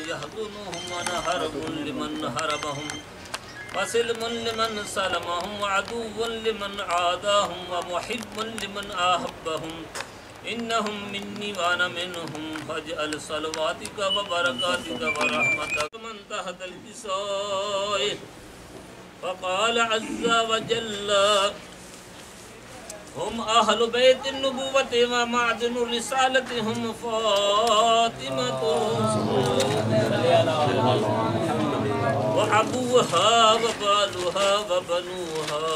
يحزنهم وأنا حرب لمن حربهم وسلم لمن سلمهم وعدو لمن عاداهم ومحب لمن أحبهم إنهم مني وأنا منهم فاجعل صلواتك وبركاتك ورحمتك من تحت الكساء فقال عز وجل هم أهل بيت النبوة ومعدن الرسالة هم فاطمة وأبوها وبالها وبنوها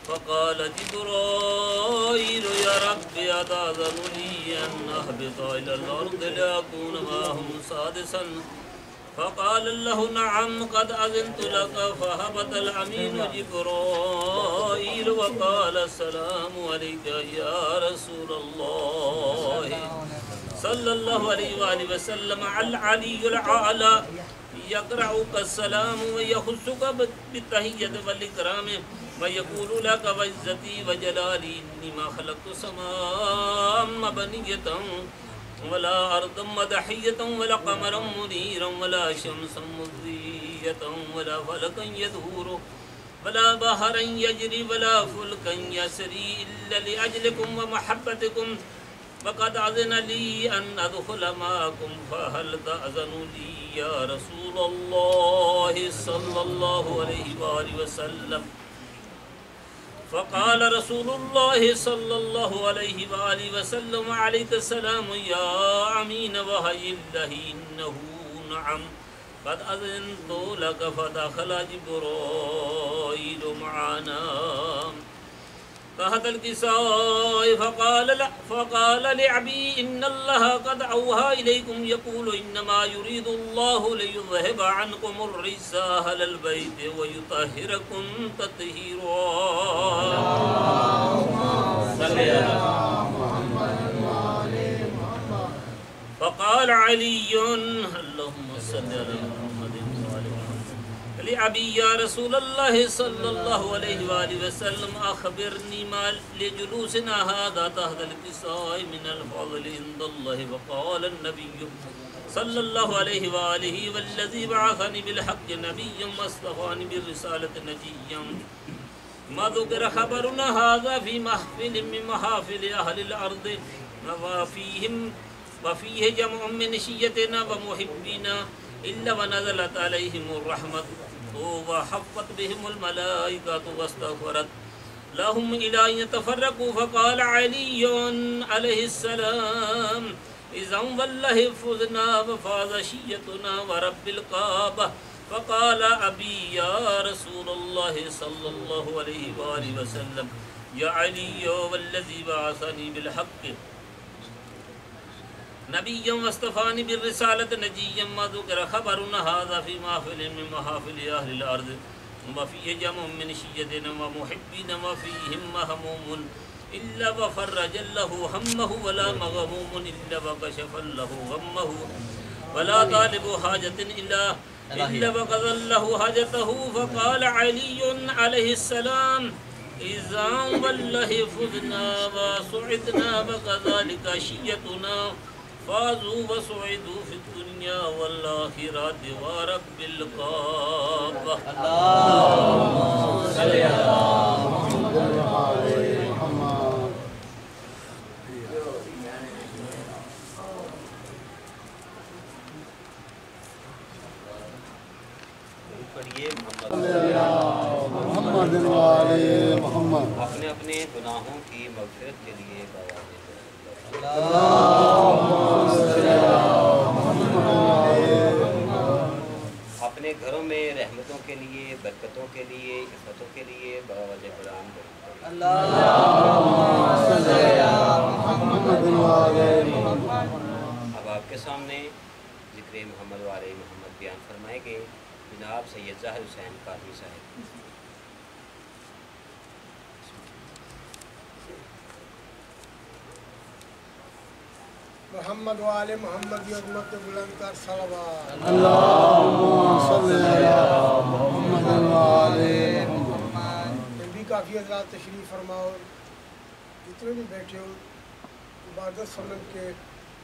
فقال جبرائيل يا رب أتأذن لي أن أهبط إلى الأرض لأكون معهم سادسا فقال له نعم قد أذنت لك فهبط الأمين جبرائيل وقال السلام عليك يا رسول الله صلى الله عليه وآله وسلم العلي الأعلى يقرأك السلام ويخصك بالتحية والإكرام ويقول لك وعزتي وجلالي إني ما خلقت سماء مبنية ولا أرض مدحية ولا قمرا منيرا ولا شمسا مضية ولا فلكا يدور ولا بحرا يجري ولا فلكا يسري إلا لأجلكم ومحبتكم فقد أذن لي أن أدخل معكم فهل تأذن لي يا رسول الله صلى الله عليه وآله وسلم فقال رسول الله صلى الله عليه وآله وسلم عليك السلام يا أمين وهي الله إنه نعم قد أذنت لك فدخل جبرائيل معنا تحت الكساء فقال لعبي إن الله قد أوحى إليكم يقول إنما يريد الله ليذهب عنكم الرجس أهل البيت ويطهركم تطهيرا فقال علي اللهم صل على محمد لأبي يا رسول الله صلى الله عليه وآله وسلم أخبرني ما لجلوسنا هذا تحت الكساء من الفضل عند الله وقال النبي صلى الله عليه وآله والذي بعثني بالحق نبيا واصطفاني بالرسالة نجيا ما ذكر خبرنا هذا في محفل من محافل أهل الأرض وفيه جمع من شيتنا ومحبنا إلا ونزلت عليهم الرحمة وحفت بهم الملائكة واستغفرت لهم إلى أن يتفرقوا فقال علي عليه السلام إذا والله فزنا وفاز شيتنا ورب الكعبة فقال أبي يا رسول الله صلى الله عليه وآله وسلم يا علي والذي بعثني بالحق نبيا واصطفاني بالرسالة نجيا ما ذكر خبرنا هذا في محفل من محافل أهل الأرض وفيه جمع من شيتنا ومحبين وفيهم مهموم إلا وفرج له همه ولا مغموم إلا وكشف له غمه ولا طالب حاجة إلا وقضى له حاجته فقال علي عليه السلام إذا والله فزنا وسعدنا وكذلك شيتنا فازوا وسعدوا في الدنيا والآخرة ورب الكعبة اللهم صل على محمد وعلى محمد محمد وعلى محمد اپنے اپنے گناہوں کی مغفرت کے لیے اپنے گھروں میں رحمتوں کے لیے برکتوں کے لیے عفتوں کے لیے بآواز بلند اب آپ کے سامنے ذکر محمد وعلى محمد بیان فرمائے گے جناب سید ظاہر حسین قادری صاحب. محمد وآل محمد کی عظمت بلند کر صلوات. اللہم صلی علی محمد وآل محمد. بھی کافی حضرات تشریف فرماؤ، جتنے بھی بیٹھے ہو عبادت سمجھ کے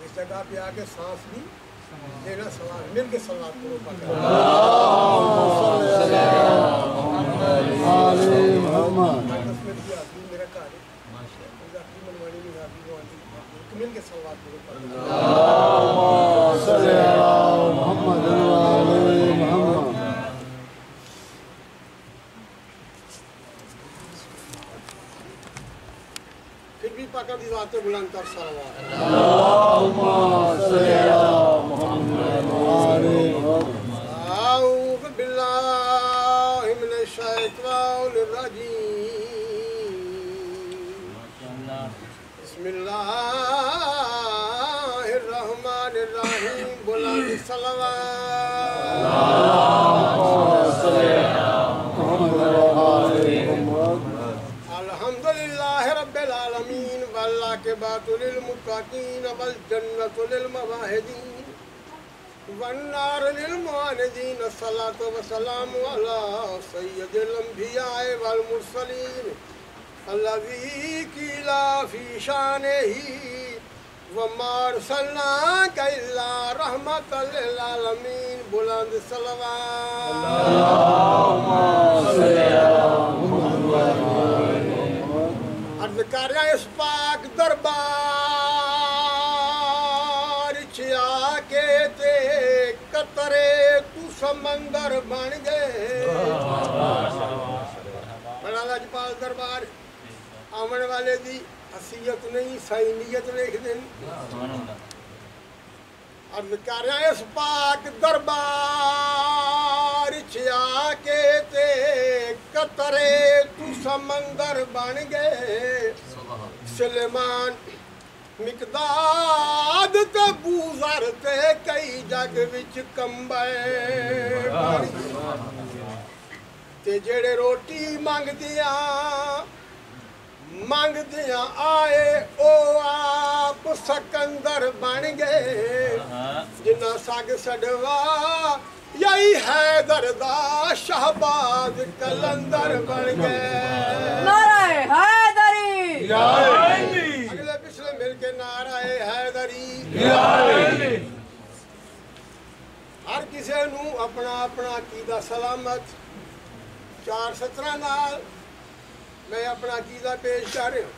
اس جگہ پہ آ کے سانس بھی لینا سلام مل کے سلام کرو پاک میرا گھر مل کے سلام کرو پھر بھی پاک دی ذات بلند تر صلوات اعوذ باللہ من الشیطان الرجیم بسم اللہ الرحمن الرحیم بلند الحمدللہ رب العالمین والعاقبۃ للمتقین والجنۃ للموحدین والنار للمعاندین الصلاۃ والسلام علی سید الانبیاء والمرسلین الذی قیل فی شانہ وما ارسلناک الا رحمۃ للعالمین بلند صلوات عرض کر رہا اس پاک دربار چیا کے تے قطرے تو سمندر بن گئے بڑا لاجپال دربار آمن والے دی حسیت نہیں سائنیت لکھ دیں عرض کر رہا اس پاک دربار چیا کے تے قطرے تو سمندر بن گئے سلیمان مقداد تے بوزر تے کئی جگ وچ کمبے تے جڑے روٹی مانگ دیاں آئے او آپ سکندر بن گئے جنہ ساگ سڑوا یہی حیدر دا شہباز کلندر بن گئے نعرہ حیدری اگلے پچھلے مل کے نعرہ حیدری ہر کسی نو اپنا اپنا عقیدہ سلامت 4 سطراں نال میں اپنا عقیدہ پیش کر رہا ہوں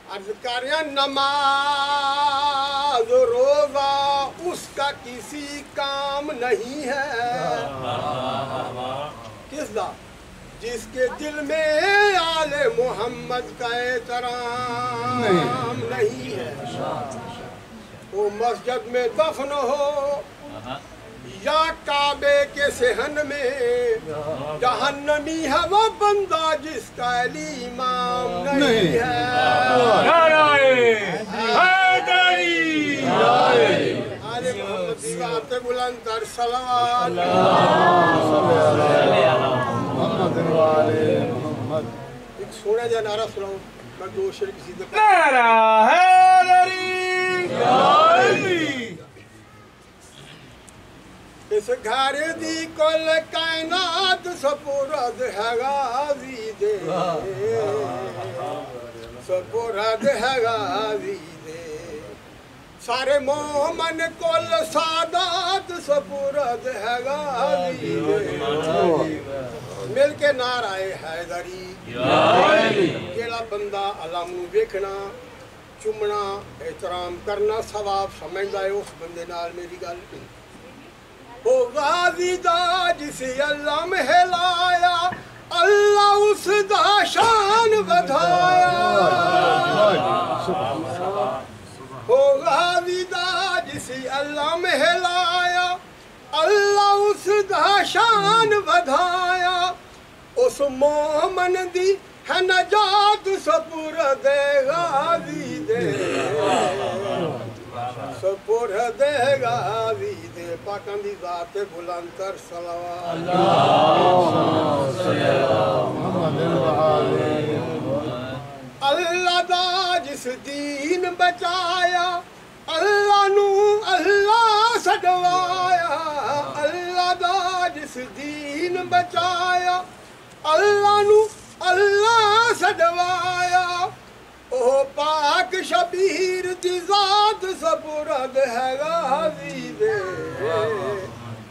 عرض کر رہا نماز روزہ اس کا کسی کام نہیں ہے کس دا جس کے دل میں آل محمد کا احترام نہیں ہے وہ مسجد میں دفن ہو یا کعبے کے صحن میں جہنمی ہے وہ بندہ جس کا علی امام نہیں ہے آل محمد کی ذات بلند تر صلوات ایک سونا جا نعرہ سناؤ میں 2 شعر کسی دے نعرہ حیدری اس گھر دی کل کائنات سپرد ہے غازی دے سپرد ہے غازی دے سارے مومن کل سادات سپرد ہے غازی دے مل کے نعرہ حیدری کیڑا بندہ علم نو ویکھنا چومنا احترام کرنا ثواب سمجھدا ہے اس بندے نال میری گل وہ غازی دا جسے اللہ مہلایا اللہ اس دا شان بدھایا وہ غازی دا جسے اللہ مہلایا اللہ اس دا شان بدھایا اس مومن دی ہے نجات سپرد غازی دے سپرد غازی دے پاکاں دی ذات بلند تر صلوات اللہ دا جس دین بچایا اللہ نو اللہ سڈوایا اللہ دا جس دین بچایا اللہ نو اللہ سڈوایا او پاک شبیر دی ذات سپرد ہے غازی دے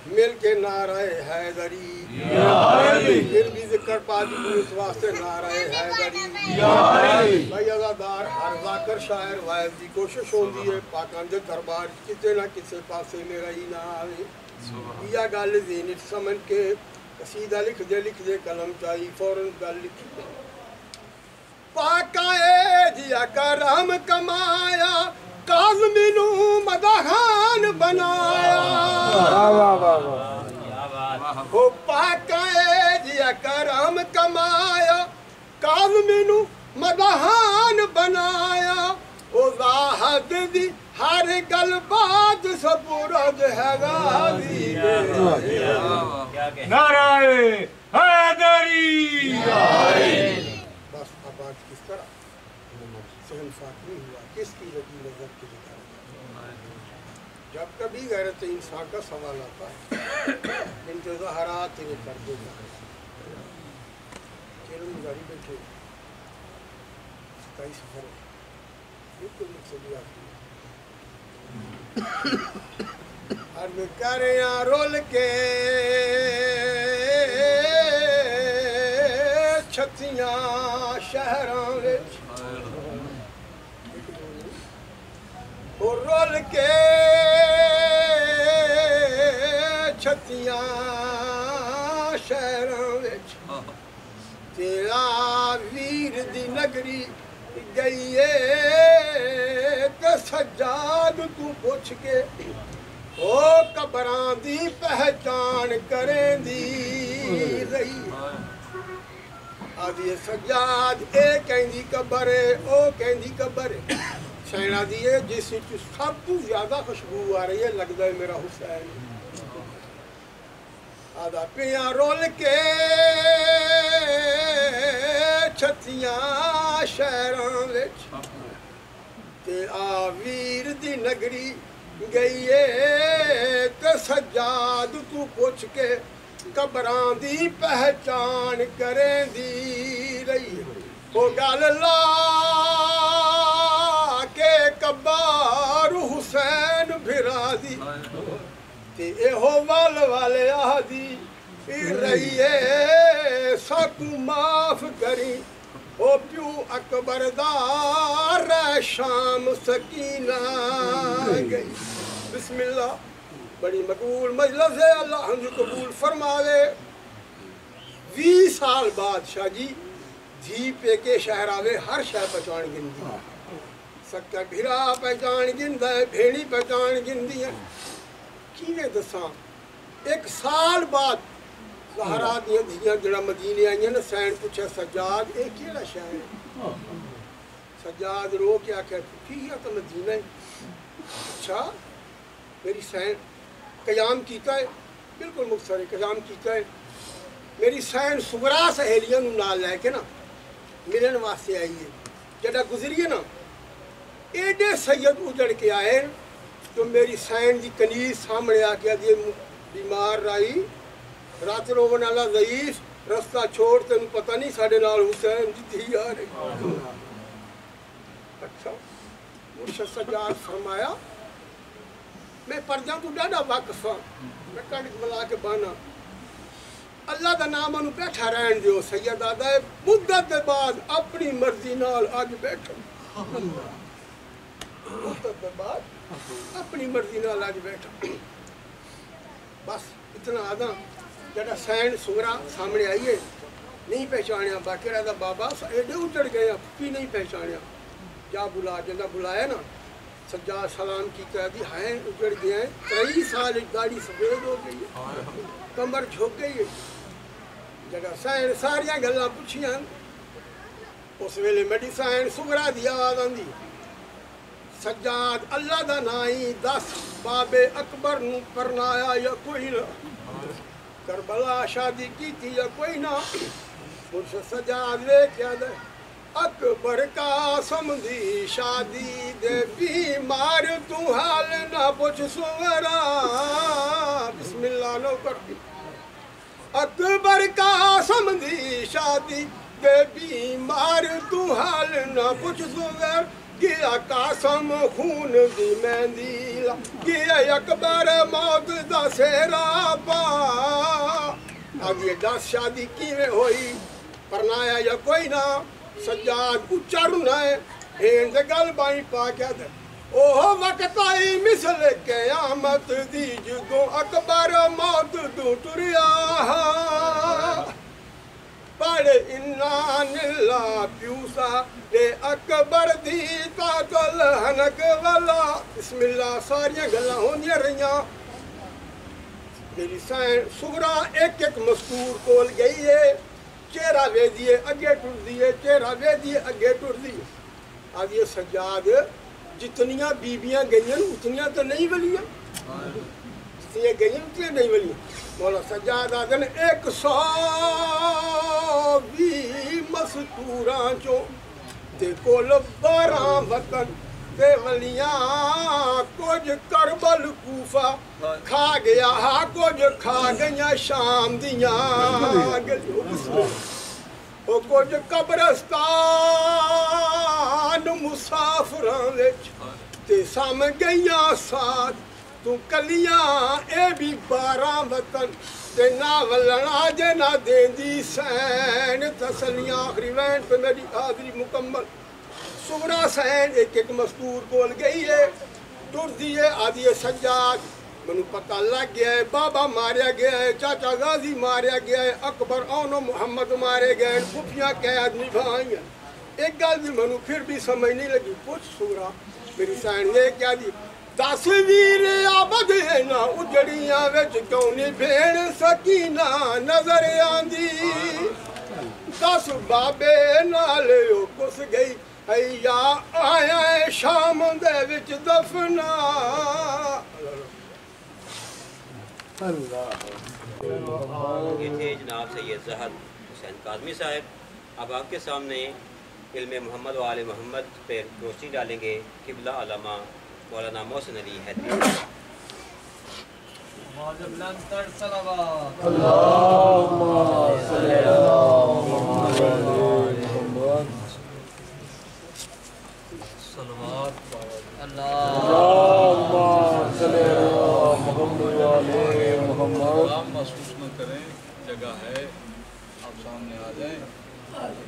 مل کے نعرہ حیدری پھر بھی ذکر پاک اس واسطے نعرہ حیدری بھائی ازادار ہر ذاکر شاعر وائز دی کوشش ہوندی ہے پاکان دے دربار کتے نہ کسے پاسے میرا ہی نہ آوے یہ گل ذہن سمجھ کے قصیدہ لکھ دے قلم چاہی فوراً گل لکھ دے پاکائے دیا کرم کمایا کاظمی نو مدحان بنایا وہ پاکائے دیا کرم کمایا کاظمی نو مدحان بنایا او زاہد دی ہر گل بات سپرد ہے غازی نعرہ حیدری بس اب آج کس طرح سہن فاطمی ہوا کس کی لگی نظر کے لکھا جب کبھی غیرت انسان کا سوال آتا ہے انتظاہرات انہیں کر دے جائے چیرن مزاری بیٹھے 27 سفر بالکل مجھ سے بھی آتی عرض کریاں رول کے چھتیاں شہراں وچ اور رول کے چھتیاں شہراں وچ تیرا ویر دی نگری گئی ہے تے سجاد تو پوچھ کے او قبران دی پہچان کریں دی رہی آدھی سجاد اے کہندی قبر ہے او کہندی قبر ہے سینا دیئے جس سب تو زیادہ خوشبو آ رہی ہے لگتا ہے میرا حسین آدھا پیاں رول کے چھتیاں شہراں وچ تے آویر دی نگری گئی ہے تے سجاد تو پوچھ کے قبران دی پہچان کریں دی رہی او گال اللہ کے کبار حسین بھرا دی تے ایہو والے آدھی رہی ہے ساکو معاف کری او پیو اکبر دار شام سکینہ گئی بسم اللہ بڑی مقبول مجلس ہے اللہ ہم جو قبول فرماوے 20 سال بعد شاہ جی دھی پہ کے شہر آوے ہر شہر پہچان گندی سکا بھرا پہچان گندہ ہے بھیڑی پہچان گندی ہے کیویں دساں 1 سال بعد زہرا دیاں دھیاں جڑا مدینے آئیں نا سین پوچھے سجاد اے کیڑا شہر ہے سجاد رو کے آکھے کی ہے تو مدینہ ہے اچھا میری سین قیام کیتا ہے بالکل مختصر قیام کیتا ہے میری سین سغرا سہیلیاں نال لے کے نا ملن واسطے آئی ہے جڑا گزریے نا ایڈے سید اجڑ کے آئے تو میری سین دی کنیز سامنے آ کے دی بیمار رائی رات روون والا ضعیف رستہ چھوڑ تینوں پتہ نہیں ساڈے نال حسین دی تھی آ رہی اچھا مرشد سجاد فرمایا میں پردیاں تو ڈاڈا واقف ہاں میں کڑک ملا کے بانا اللہ دا نام انہوں بیٹھا رہن دیو سید آدھا ہے مدت دے بعد اپنی مرضی نال آج بیٹھا مدت دے بعد اپنی مرضی نال آج بیٹھا بس اتنا آدھا جڑا سین سغرا سامنے آئیے نہیں پہچانیا باقی رہا بابا ایڈے اجڑ گئے پھپی نہیں پہچانیا جا بلا جنہ بلایا نا سجاد سلام کی کہہ دی ہیں اجڑ گئے ہیں 23 سال گاڑی سفید ہو گئی ہے کمر جھک گئی ہے جگہ سین ساریاں گلاں پوچھیاں اس ویلے میڈی سین سغرا دی آواز آندی سجاد اللہ دا نائی 10 باب اکبر نو پرنایا یا کوئی نہ کربلا شادی کی تھی یا کوئی نہ مرشد سجاد لے کیا دے اکبر قاسم دی شادی دے بیمار تو حال نہ پوچھ سغرا بسم اللہ نو کرتی اکبر قاسم دی شادی کہ بیمار تو حال نہ پوچھ زبیر گیا قاسم خون دی مہندی گیا اکبر موت دا سیرا پا اب یہ 10 شادی کیویں ہوئی پرنایا یا کوئی نہ سجاد اچا رونا ہے ہین دے گل بائی پا کیا دے اوہ وقت آئی مثل قیامت دی جدوں اکبر موت دوں ٹریا پڑھ انان اللہ پیوسا اے اکبر دی تاکل ہنک والا بسم اللہ ساریاں گلاں ہوندیاں رہیاں میری سائن سغرا ایک ایک مستور کول گئی ہے چہرہ وے دیے اگے ٹر دیے چہرہ وے دیے اگے ٹر دیے آج یہ سجاد جتنیاں بیبیاں گئیں اتنیاں تو نہیں ولیاں جتنیاں گئیں اتنیاں نہیں ولیاں مولا سجاد آدھن 100 بھی مستوراں چوں تے کول 12 وطن تے ولیاں کچھ کربل کوفہ کھا گیا ہاں کچھ کھا گیا شام دیاں وہ کچھ قبرستان مسافراں وچ تے سام گئیاں ساتھ تو کلیاں اے بھی 12 وطن تے نہ ولنا جے نہ دیندی سین تسلیاں آخری وین پہ میری حاضری مکمل سغرا سین ایک ایک مستور کول گئی ہے ٹر دیے آدھی سجاد منو پتہ لگ گیا ہے بابا ماریا گیا ہے چاچا غازی ماریا گیا ہے اکبر اونو محمد مارے گئے ہیں پھپیاں قید نبھائیاں ایک گل بھی منو پھر بھی سمجھ نہیں لگی پوچھ سغرا میری سائن نے کیا دی تصویر آبد ہے نا اجڑیاں وچ کیوں نہیں بھیڑ سکینہ نظر آندی 10 بابے نالے کس گئی ایا آیا ہے شام دے وچ دفنا یہ تھے جناب سید ظہر حسین کاظمی صاحب اب آپ کے سامنے علم محمد و آل محمد پہ روشنی ڈالیں گے قبلہ علامہ مولانا محسن علی حیدری محسوس نہ کریں جگہ ہے آپ سامنے آ جائیں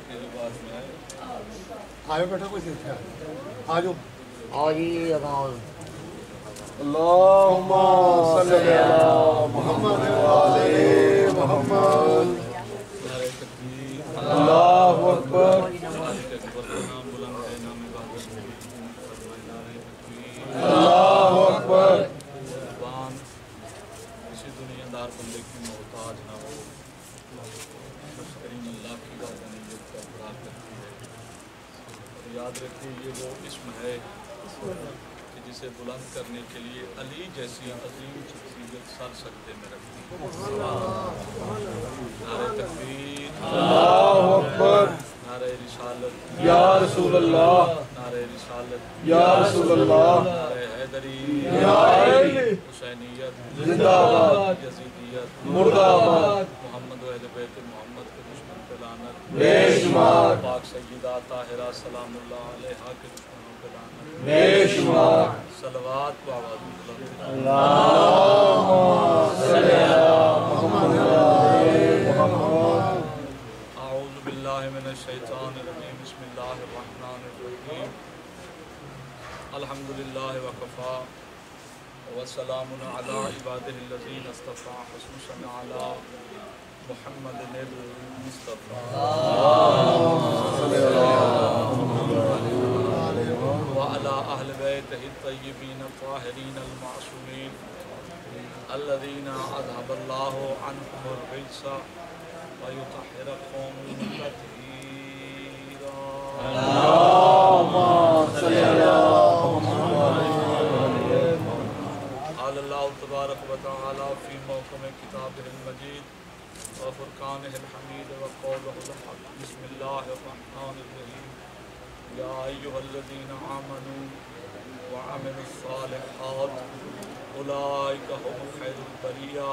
میرے پاس میں آئے بیٹا کوئی دیکھا آجو آجی اللہم صلی علی محمد وعلی محمد اللہ اکبر اللہ اکبر کسی دنیا دار بندے کی محتاج نہ ہو کریم اللہ کی وحدانیت کا اقرار کرتی ہے اور یاد رکھیے یہ وہ اسم ہے کہ جسے بلند کرنے کے لیے علی جیسی عظیم شخصیت سر سجدے میں رکھتی ہے نعرہ تکبیر اللہ اکبر نعرہ رسالت یا رسول اللہ نعرہ رسالت یا رسول اللہ نعرہ حیدری یا علی حسینیت زندہ آباد یزیدیت مردہ آباد محمد و اہل بیت محمد کے دشمن پہ لعنت بے شمار پاک سیدہ طاہرہ سلام اللہ علیہا کے دشمنوں پہ لعنت بے شمار صلوات و آواز بلند اللہم صلی علی محمد وعلی محمد اعوذ باللہ من الشیطان الرجیم بسم اللہ الرحمن الرحیم الحمدللہ وکفا وسلام علی عبادہ الذین اصطفیٰ خصوصا علی محمد المصطفیٰ وعلى أهل بيته الطيبين الطاهرين المعصومين الذين أذهب الله عنهم الرجس ويطهركم تطهيرا اللهم صل على محمد قال الله تبارك وتعالى في موكم كتابه المجيد وفرقانه الحميد وقوله الحق بسم الله الرحمن الرحيم يا أيها الذين آمنوا وعملوا الصالحات أولئك هم خير البرية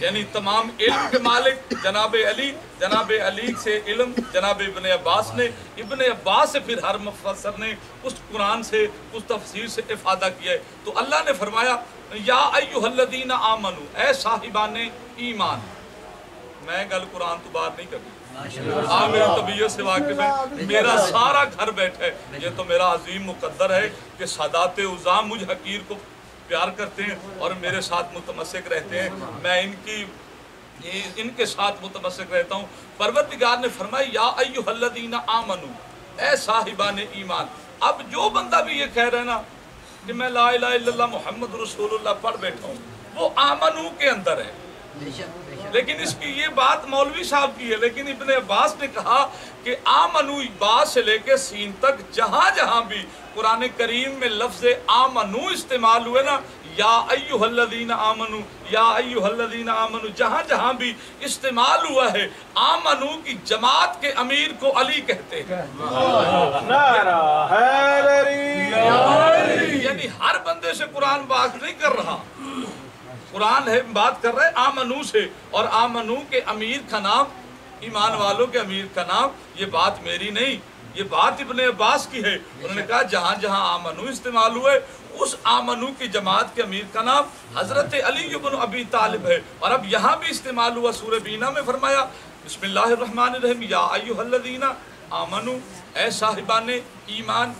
یعنی تمام علم کے مالک جناب علی سے علم جناب ابن عباس نے، ابن عباس سے پھر ہر مفسر نے اس قرآن سے اس تفسیر سے افادہ کیا ہے۔ تو اللہ نے فرمایا یا ایھا الذین آمنو، اے صاحبان ایمان۔ میں گل قرآن تو بات نہیں کرتی، آپ میری طبیعت سے واقف ہے، میرا سارا گھر بیٹھا ہے، یہ تو میرا عظیم مقدر ہے کہ سادات عظام مجھ حقیر کو پیار کرتے ہیں اور میرے ساتھ متمسک رہتے ہیں، میں ان کے ساتھ متمسک رہتا ہوں۔ پروردگار نے فرمایا یا ایھا الذین آمنو، اے صاحبان ایمان۔ اب جو بندہ بھی یہ کہہ رہا ہے نا کہ میں لا الہ الا اللہ محمد رسول اللہ پڑھ بیٹھا ہوں، وہ آمنو کے اندر ہے، لیکن اس کی یہ بات مولوی صاحب کی ہے، لیکن ابن عباس نے کہا کہ آمنو با سے لے کے سین تک جہاں جہاں بھی قرآن کریم میں لفظ آمنو استعمال ہوئے نا، یا ایھا الذین آمنو، یا ایھا الذین آمنو، جہاں جہاں بھی استعمال ہوا ہے، آمنو کی جماعت کے امیر کو علی کہتے ہیں۔ یعنی ہر بندے سے قرآن بات نہیں کر رہا، قرآن ہے بات کر رہے آمنو سے، اور آمنو کے امیر کا نام، ایمان والوں کے امیر کا نام، یہ بات میری نہیں، یہ بات ابن عباس کی ہے۔ انہوں نے کہا جہاں جہاں آمنو استعمال ہوئے، اس آمنو کی جماعت کے امیر کا نام حضرت علی بن ابی طالب ہے۔ اور اب یہاں بھی استعمال ہوا، سورہ بینا میں فرمایا بسم اللہ الرحمن الرحیم یا ایھا الذین آمنو، اے صاحبان ایمان۔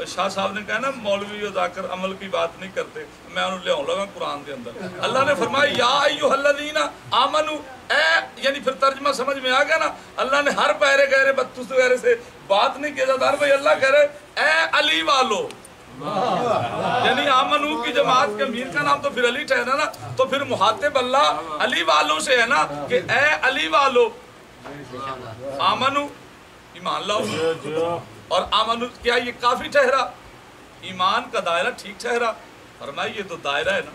شاہ صاحب نے کہا نا مولوی ادا کر عمل کی بات نہیں کرتے، میں انہوں لے آؤں لگا قرآن کے اندر۔ اللہ نے فرمایا یا ایھا الذین آمنو، اے، یعنی پھر ترجمہ سمجھ میں آ گیا نا، اللہ نے ہر پیرے گہرے 32 وغیرہ سے بات نہیں کیا جاتا، بھائی اللہ کہہ رہے اے علی والو، یعنی آمنو کی جماعت کے امیر کا نام تو پھر علی ٹھہرا نا، تو پھر مخاطب اللہ علی والوں سے ہے نا کہ اے علی والو آمنو، ایمان لاؤ۔ اور آمنو کیا یہ کافی ٹھہرا؟ ایمان کا دائرہ ٹھیک ٹھہرا؟ فرمایا یہ تو دائرہ ہے نا،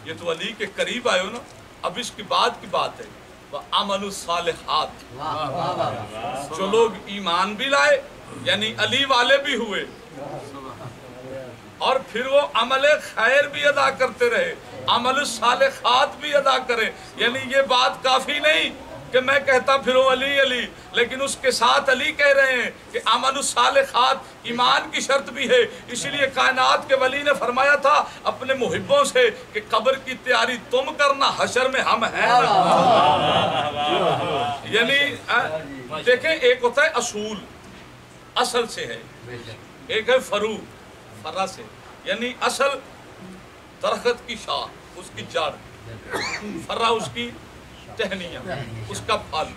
یہ تو علی کے قریب آئے ہو نا، اب اس کی بعد کی بات ہے وَآمَنُوا الصَّالِحَاتِ، جو لوگ ایمان بھی لائے یعنی علی والے بھی ہوئے، اور پھر وہ عمل خیر بھی ادا کرتے رہے، عمل الصالحات بھی ادا کریں، یعنی یہ بات کافی نہیں کہ میں کہتا پھروں علی علی، لیکن اس کے ساتھ علی کہہ رہے ہیں کہ عمل الصالحات ایمان کی شرط بھی ہے۔ اسی لیے کائنات کے ولی نے فرمایا تھا اپنے محبوں سے کہ قبر کی تیاری تم کرنا، حشر میں ہم ہیں نا۔ یعنی دیکھیں ایک ہوتا ہے اصول، اصل سے ہے، ایک ہے فرو، فرع سے، یعنی اصل درخت کی شاخ، اس کی جڑ، فرع اس کی ٹہنیاں، اس کا پھل۔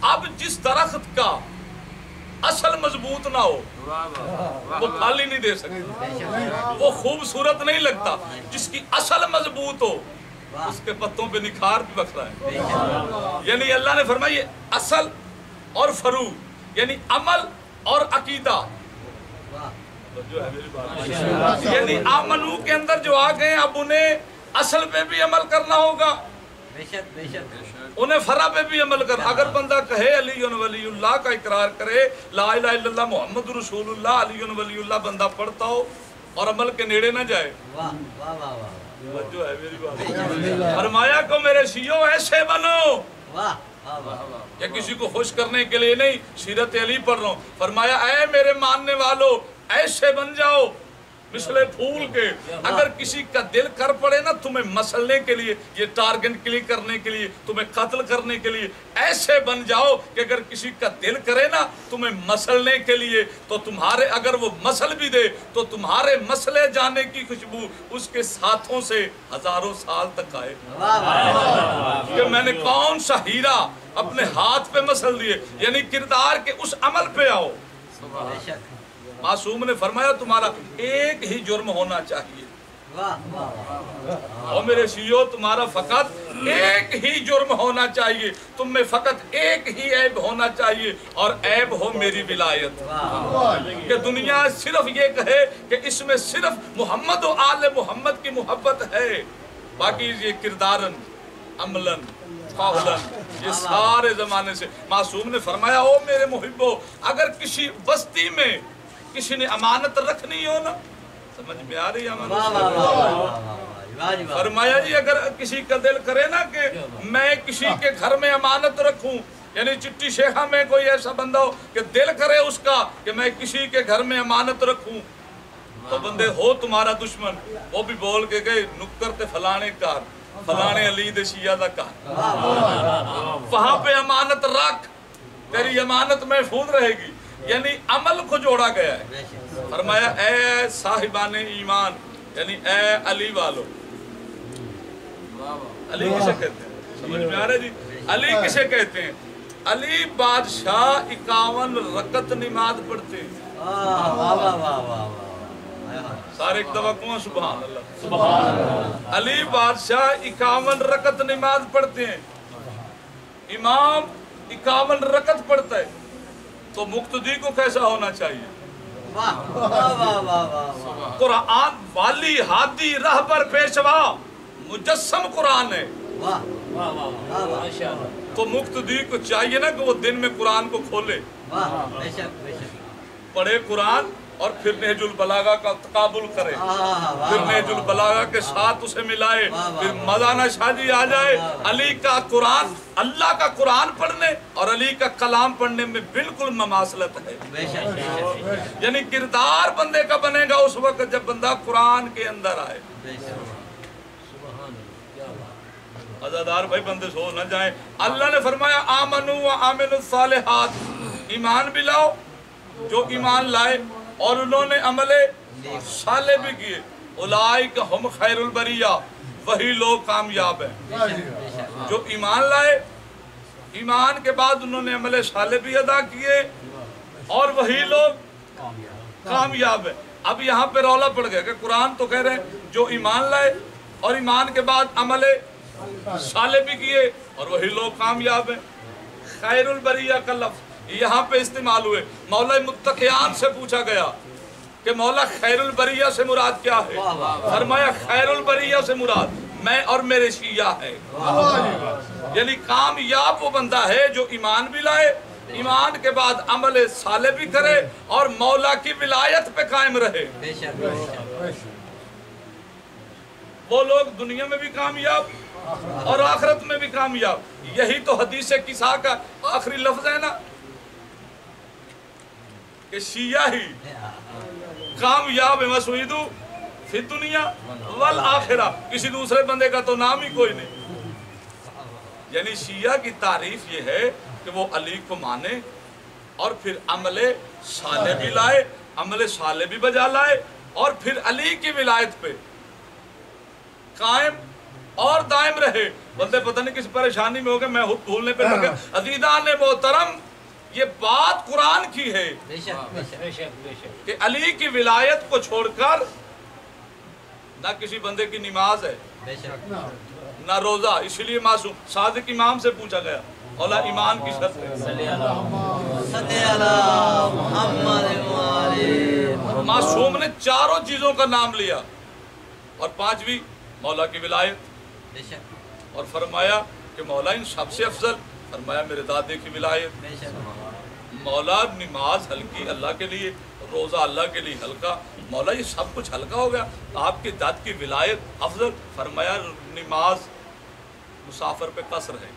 اب جس درخت کا اصل مضبوط نہ ہو وہ پھل ہی نہیں دے سکتا، وہ خوبصورت نہیں لگتا۔ جس کی اصل مضبوط ہو اس کے پتوں پہ نکھار بھی بکھرا ہے۔ یعنی اللہ نے فرمایا یہ اصل اور فرو، یعنی عمل اور عقیدہ، یعنی آمنو کے اندر جو آ گئے اب انہیں اصل پہ بھی عمل کرنا ہوگا، انہیں فرع پہ بھی عمل کرنا۔ اگر بندہ کہے علی ولی اللہ کا اقرار کرے، لا الہ الا اللہ محمد رسول اللہ علی ولی اللہ بندہ پڑھتا ہو اور عمل کے نیڑے نہ جائے، جو ہے میری بات، فرمایا کو میرے شیعوں ایسے بنو، یا کسی کو خوش کرنے کے لیے نہیں، سیرت علی پڑھ رہا ہوں، فرمایا اے میرے ماننے والو ایسے بن جاؤ مثل پھول کے، اگر کسی کا دل کر پڑے نا تمہیں مسلنے کے لیے، یہ ٹارگٹ کلک کرنے کے لیے، تمہیں قتل کرنے کے لیے، ایسے بن جاؤ کہ اگر کسی کا دل کرے نا تمہیں مسلنے کے لیے تو تمہارے، اگر وہ مسل بھی دے تو تمہارے مسلے جانے کی خوشبو اس کے ساتھوں سے ہزاروں سال تک آئے، کہ میں نے کون سا ہیرا اپنے ہاتھ پہ مسل دیے، یعنی کردار کے اس عمل پہ آؤ۔ معصوم نے فرمایا تمہارا ایک ہی جرم ہونا چاہیے، اور میرے شیعوں تمہارا فقط ایک ہی جرم ہونا چاہیے، تم میں فقط ایک ہی عیب ہونا چاہیے، اور عیب ہو میری ولایت، کہ دنیا صرف یہ کہے کہ اس میں صرف محمد و آل محمد کی محبت ہے، باقی یہ کردارن، عملاً، قولاً، یہ سارے زمانے سے۔ معصوم نے فرمایا او میرے محبو، اگر کسی بستی میں کسی نے امانت رکھنی ہو نا، سمجھ میں آ رہی ہے امانت، فرمایا جی اگر کسی کا دل کرے نا کہ میں کسی کے گھر میں امانت رکھوں، یعنی چٹی شیخہ میں کوئی ایسا بندہ ہو کہ دل کرے اس کا کہ میں کسی کے گھر میں امانت رکھوں، تو بندے ہو تمہارا دشمن وہ بھی بول کے گئے نکر تے فلانے کار فلانے علی دے شیعہ دا کار، وہاں پہ امانت رکھ، تیری امانت محفوظ رہے گی، یعنی عمل کو جوڑا گیا ہے۔ فرمایا اے صاحبان ایمان، یعنی اے علی والو، علی کسے کہتے ہیں؟ سمجھ میں آ رہے جی؟ علی کسے کہتے ہیں؟ علی بادشاہ 51 رکعت نماز پڑھتے ہیں۔ سارے ایک دفعہ کون سبحان اللہ، علی بادشاہ 51 رکعت نماز پڑھتے ہیں، امام 51 رکعت پڑھتا ہے، تو مقتدی کو کیسا ہونا چاہیے؟ قرآن والی ہادی رہبر پیشوا مجسم قرآن ہے، تو مقتدی کو چاہیے نا کہ وہ دن میں قرآن کو کھولے، پڑھے قرآن اور پھر نہج البلاغہ کا تقابل کرے، پھر نہج البلاغہ کے ساتھ اسے ملائے، پھر مولانا شاہ جی آ جائے، علی کا قرآن، اللہ کا قرآن پڑھنے اور علی کا کلام پڑھنے میں بالکل مماثلت ہے، یعنی کردار بندے کا بنے گا اس وقت جب بندہ قرآن کے اندر آئے۔ عزادار بھائی بندے سو نہ جائیں، اللہ نے فرمایا آمنوا وعملوا الصالحات، ایمان بھی لاؤ جو ایمان لائے اور انہوں نے عمل صالح بھی کیے، اولئک ہم خیر البریہ، وہی لوگ کامیاب ہیں۔ جو ایمان لائے، ایمان کے بعد انہوں نے عمل صالح بھی ادا کیے، اور وہی لوگ کامیاب ہیں۔ اب یہاں پہ رولا پڑ گیا کہ قرآن تو کہہ رہے ہیں جو ایمان لائے اور ایمان کے بعد عمل صالح بھی کیے اور وہی لوگ کامیاب ہیں۔ خیر البریہ کا لفظ یہاں پہ استعمال ہوئے، مولا متقیان سے پوچھا گیا کہ مولا خیر البریہ سے مراد کیا ہے؟ فرمایا خیر البریہ سے مراد میں اور میرے شیعہ ہے، یعنی کامیاب وہ بندہ ہے جو ایمان بھی لائے، ایمان کے بعد عمل صالح بھی کرے اور مولا کی ولایت پہ قائم رہے۔ وہ لوگ دنیا میں بھی کامیاب اور آخرت میں بھی کامیاب۔ یہی تو حدیث کسا کا آخری لفظ ہے نا کہ شیعہ ہی کامیاب مسعود فی الدنیا والآخرہ، کسی دوسرے بندے کا تو نام ہی کوئی نہیں۔ یعنی شیعہ کی تعریف یہ ہے کہ وہ علی کو مانے اور پھر عمل صالح بھی لائے، عمل صالح بھی بجا لائے، اور پھر علی کی ولایت پہ قائم اور دائم رہے۔ بندے پتہ نہیں کس پریشانی میں ہو گئے، میں خود بھولنے پہ لگا۔ عزیزان محترم، یہ بات قرآن کی ہے کہ علی کی ولایت کو چھوڑ کر نہ کسی بندے کی نماز ہے نہ روزہ، اس لیے معصوم صادق امام سے پوچھا گیا اولا ایمان کی شرط ہے، معصوم نے چاروں چیزوں کا نام لیا اور پانچویں مولا کی ولایت، اور فرمایا کہ مولا ان سب سے افضل، فرمایا میرے دادے کی ولایت۔ مولا نماز ہلکی اللہ کے لیے، روزہ اللہ کے لیے ہلکا، مولا یہ سب کچھ ہلکا ہو گیا، آپ کے داد کی ولایت افضل، فرمایا نماز مسافر پہ قصر ہے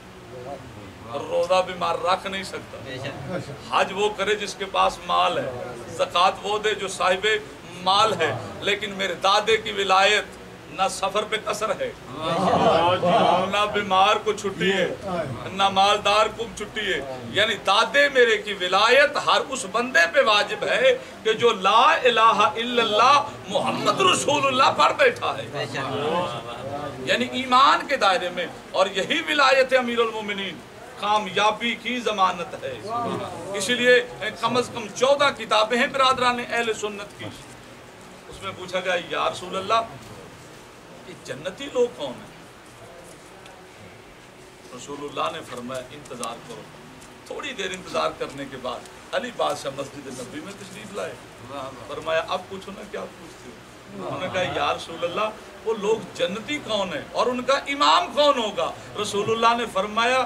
اور روزہ بیمار رکھ نہیں سکتا، حج وہ کرے جس کے پاس مال ہے، زکوٰۃ وہ دے جو صاحب مال ہے، لیکن میرے دادے کی ولایت نہ سفر پہ قصر ہے، نہ بیمار کو چھٹی ہے، نہ مالدار کو چھٹی ہے، یعنی دادے میرے کی ولایت ہر اس بندے پہ واجب ہے کہ جو لا الہ الا اللہ محمد رسول اللہ پڑھ بیٹھا ہے، یعنی ایمان کے دائرے میں، اور یہی ولایت امیر المومنین کامیابی کی ضمانت ہے۔ اسی لیے کم از کم 14 کتابیں ہیں برادران اہل سنت کی، اس میں پوچھا گیا یا رسول اللہ یہ جنتی لوگ کون ہیں؟ رسول اللہ نے فرمایا انتظار کرو۔ تھوڑی دیر انتظار کرنے کے بعد علی بادشاہ مسجد نبی میں تشریف لائے، فرمایا اب پوچھو نا کیا پوچھتے ہو؟ انہوں نے کہا یا رسول اللہ وہ لوگ جنتی کون ہیں اور ان کا امام کون ہوگا؟ رسول اللہ نے فرمایا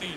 3,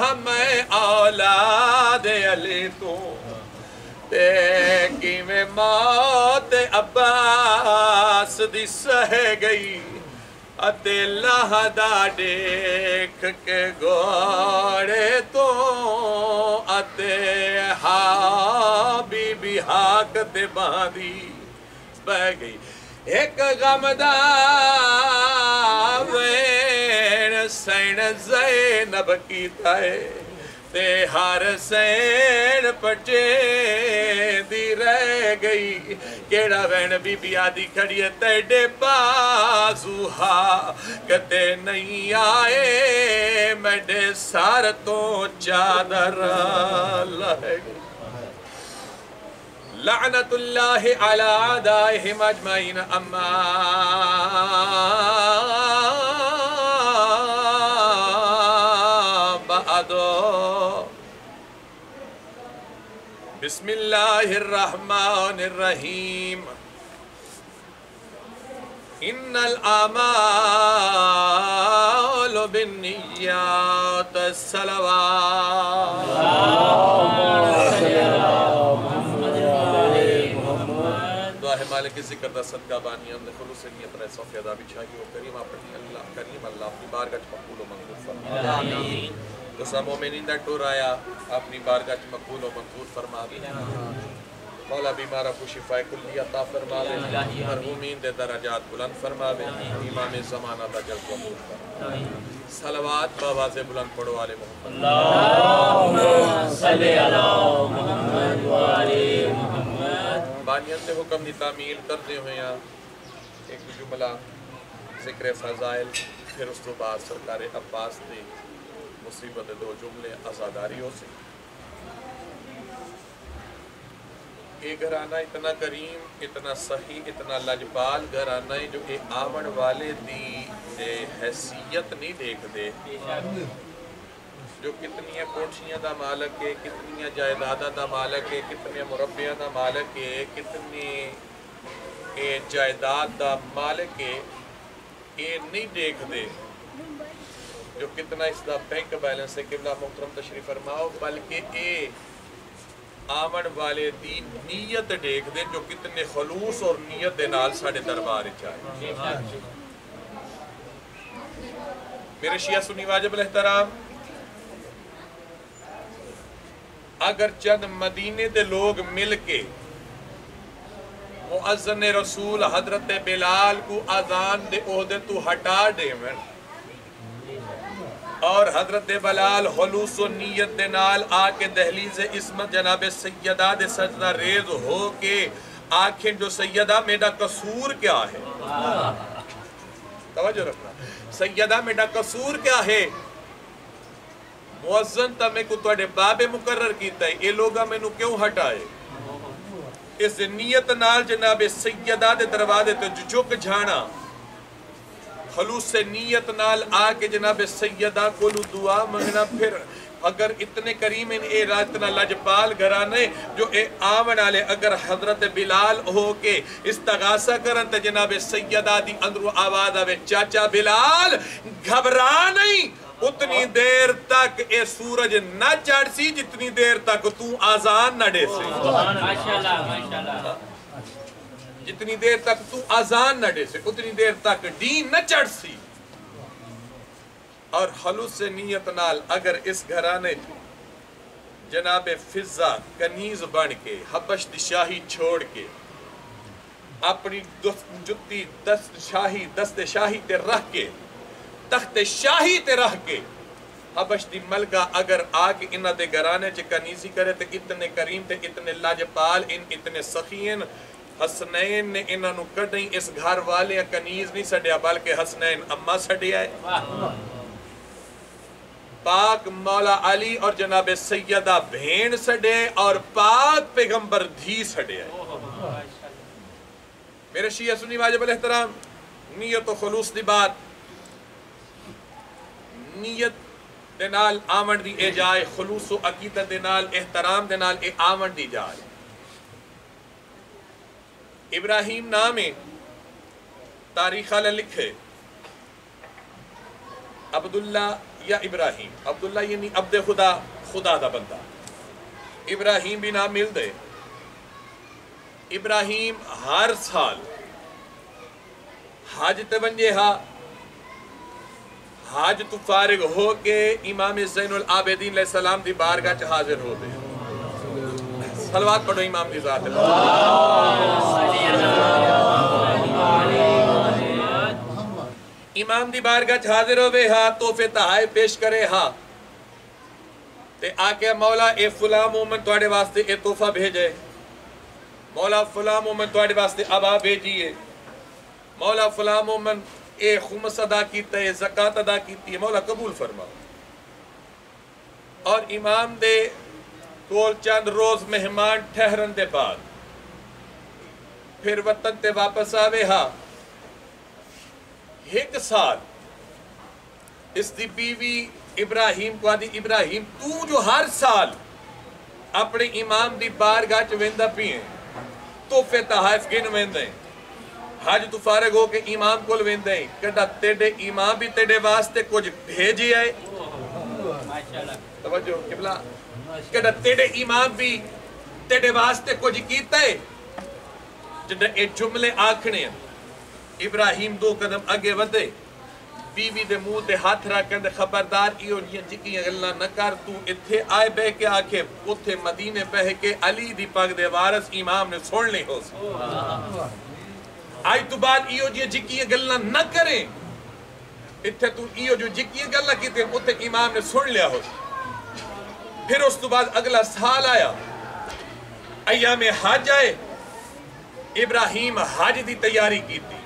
ہمیں اولاد علی تو تے کیویں موت عباس دی سہ گئی اتے لہدا دیکھ کے گوڑے تو اتے ہاں بی بی ہاک تے باندھی بہ گئی ایک غمدہ وین سین زینب کی تائے تے ہر سین پٹے دی رہ گئی کیڑا وین بی بی آدھی کھڑی تیڑے بازو ہا کتے نہیں آئے میڈے سار تو چادر لہ گئی لعنت اللہ علی اعدائہم اجمعین اما بعد بسم اللہ الرحمن الرحیم ان الاعمال بالنیات الصلوات دعا مالک ذکر دا صدقہ بانی ہم نے خلوص نیت رہے صفی ادا بچھائی ہو کریم اپنی اللہ اپنی بارگاہ مقبول و منظور فرما آمین تو سب مومنین دا ٹور آیا اپنی بارگاہ مقبول و منظور فرما مولا بیمارہ کو شفاء کلی عطا فرما مرحومین دے درجات بلند فرما امام زمانہ دا جل قبول فرما صلوات بآواز بلند پڑھو آل محمد اللہم صلی علی محمد و آل محمد بانیان سے حکم دی تعمیل کرتے ہوئے ہیں ایک جملہ ذکر فضائل پھر اس تو بعد سرکار عباس دے مصیبت دو جملے ازاداریوں سے یہ گھرانہ اتنا کریم اتنا صحیح اتنا لجبال گھرانہ ہے جو کہ آمن والے دی حیثیت نہیں دیکھ دے جو کتنی کوٹھیاں دا مالک ہے کتنی جائیدادہ دا مالک ہے کتنے مربیاں دا مالک ہے کتنی جائیداد دا مالک ہے یہ نہیں دیکھ دے جو کتنا اس دا بینک بیلنس ہے قبلہ محترم تشریف فرماؤ بلکہ اے آمن والے دی نیت دیکھ دے جو کتنے خلوص اور نیت دے نال ساڑھے دربار چاہے میرے شیعہ سنی واجب الاحترام اگر چند مدینے دے لوگ مل کے مؤذن رسول حضرت بلال کو اذان دے عہدے تو ہٹا دے میں اور حضرت بلال خلوص و نیت دے نال آکے دہلیز عصمت جناب سیدہ دے سجدہ ریز ہو کے آنکھیں جو سیدہ میرا قصور کیا ہے توجہ رکھنا سیدہ میرا قصور کیا ہے موزن تا میں کو توڑے باب مقرر کیتا ہے یہ لوگا میں نو کیوں ہٹائے اس نیت نال جناب سیدہ دے دروازے تو جھک جھانا خلوص سے نیت نال آکے جناب سیدہ کو لو دعا مانگنا پھر اگر اتنے کریم ان اے راتنا لجپال گھرانے جو اے آمن آلے اگر حضرت بلال ہو کے استغاثہ کرن تا جناب سیدہ دی اندرو آواز آوے چاچا بلال گھبرا نہیں اتنی دیر تک اے سورج نہ چڑھ سی جتنی دیر تک تو آزان نہ دے سی جتنی دیر تک تو آزان نہ دے سے اتنی دیر تک دین نہ چڑھ سی اور خلوص سے نیت نال اگر اس گھرانے جناب فضہ کنیز بن کے حبش دی شاہی چھوڑ کے اپنی جتی دست شاہی تے رہ کے تخت شاہی تے رہ کے حبش دی ملکہ اگر آکے انہ دے گھرانے چے کنیزی کرے تے اتنے کریم تے اتنے لاجپال اتنے سخین حسنین نے انہوں نے کڑھیں اس گھر والے کنیز نہیں سڑیا بلکہ حسنین اممہ سڑیا ہے پاک مولا علی اور جناب سیدہ بھین سڑے اور پاک پیغمبر دھی سڑیا ہے میرے شیعہ سنی واجب الاحترام نیت و خلوص دی بات نیت دینال آمن دی اے جائے خلوص و عقیدت دینال احترام دینال اے آمن دی جائے ابراہیم نامے تاریخ اللہ لکھے عبداللہ یا ابراہیم، عبداللہ یعنی عبد خدا، خدا دا بندہ، ابراہیم بھی نام مل دے۔ ابراہیم ہر سال حج تے ونجے ہا، حج تو فارغ ہو کے امام زین العابدین علیہ السلام دی بارگاہ چ حاضر ہو دے۔ صلوات پڑھو امام دی ذات ہے۔ امام دی بارگاہ چ حاضر ہوئے ہا، تحفے تحائف پیش کرے ہا تے آکے مولا اے فلاں مومن تواڈے واسطے اے تحفہ بھیجے، مولا فلاں مومن تواڈے واسطے ابا بھیجیے، مولا فلاں مومن اے خمس ادا کیتا ہے، زکاة ادا کیتی ہے، مولا قبول فرماؤ۔ اور امام دے کول چند روز مہمان ٹھہرن دے بعد پھر وطن تے واپس آوے ہا۔ ایک سال اس دی بیوی ابراہیم کو آدھی، ابراہیم تو جو ہر سال اپنے امام دی بارگاہ چ ویندا پیئے، تحفے تحائف گن ویندے، حج تو فارغ ہو کے امام کول ویندے، کڈا تیڈے امام بھی تیڈے واسطے کچھ بھیجی آئے؟ توجہ قبلہ، کڈا تیڈے امام بھی تیڈے واسطے کچھ کیتا ہے؟ جڑے اے جملے آکھنے ہیں، ابراہیم دو قدم اگے ودے، بیوی دے منہ تے ہاتھ رکھ کے خبردار ایو جکیاں گلاں نہ کر، تو اتھے آئے بہ کے آکھے اتھے مدینے بہ کے علی دی پگ دے وارث امام نے سن لی ہو سی۔ آج تو بعد ایو جکیاں گلاں نہ کریں، اتھے تو ایو جو جکیاں گلاں کیتے اتھے امام نے سن لیا ہو سی۔ پھر اس تو بعد اگلا سال آیا، ایام حج آئے، ابراہیم حج دی تیاری کی تھی،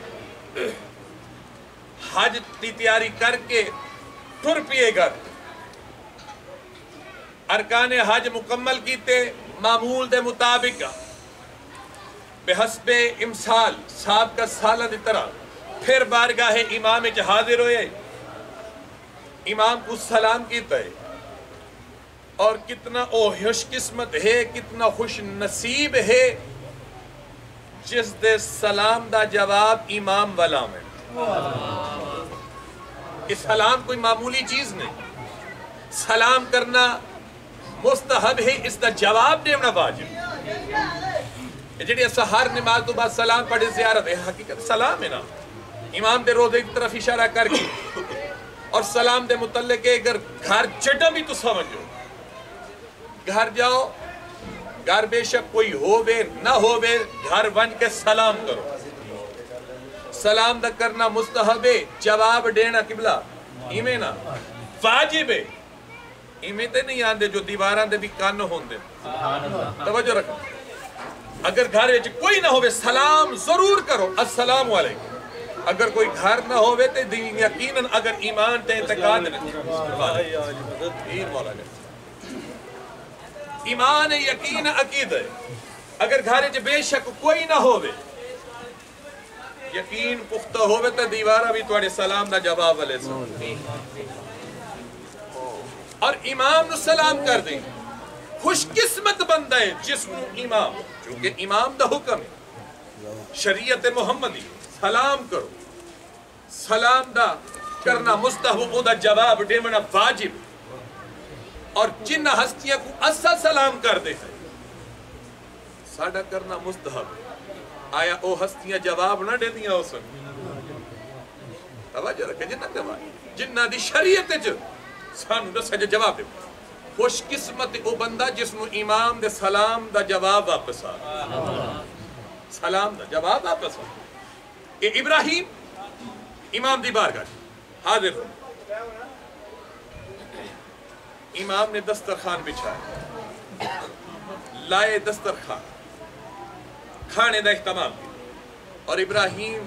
حج دی تیاری کر کے ٹر پیے گھر، ارکان حج مکمل کیتے معمول دے مطابق بحسب امثال سابقہ سالہ دی طرح پھر بارگاہ امام وچ حاضر ہوئے، امام کو سلام کیتا ہے۔ اور کتنا او خوش قسمت ہے، کتنا خوش نصیب ہے جس دے سلام دا جواب امام والا میں۔ اس سلام کوئی معمولی چیز نہیں، سلام کرنا مستحب ہے، اس دا جواب دینا واجب۔ جڑی اسا ہر نماز تو بعد سلام پڑھے زیارت ہے، حقیقت سلام ہے نا، امام دے روزے کی طرف اشارہ کر کے اور سلام دے متعلق اگر گھر چٹا بھی تو سمجھو، گھر جاؤ، گھر بے شک کوئی ہووے نہ ہووے، گھر ون کے سلام کرو۔ سلام دا کرنا مستحب ہے، جواب دینا قبلہ ایمیں نا واجب ہے، ایمیں تے نہیں آندے جو دیواراں دے بھی کان ہوندے۔ توجہ رکھو، اگر گھر وچ کوئی نہ ہووے سلام ضرور کرو، السلام علیکم۔ اگر کوئی گھر نہ ہووے تے یقیناً اگر ایمان تے اعتقاد نہیں، ایمان یقین عقید ہے، اگر گھر وچ بے شک کوئی نہ ہووے، یقین پختہ ہووے تے دیوارہ بھی تواڈے سلام دا جواب والے سن۔ اور امام نو سلام کر دیں، خوش قسمت بندہ ہے جس نو امام، چونکہ امام دا حکم ہے، شریعت محمدی، سلام کرو، سلام دا کرنا مستحب، دا جواب دینا واجب، اور جن ہستیاں کو اسا سلام کر دے ہیں ساڑھا کرنا مستحب، آیا او ہستیاں جواب نہ دے دیا ہو سن؟ توجہ رکھے جنہ دی شریعت جو سانو دسا جواب دے، خوش قسمت او بندہ جس نو امام دے سلام دا جواب واپس آ، سلام دا جواب واپس آ۔ کہ ابراہیم امام دی بارگاہ حاضر ہو، امام نے دسترخوان بچھایا، لائے دسترخوان، کھانے دا اہتمام کیا، اور ابراہیم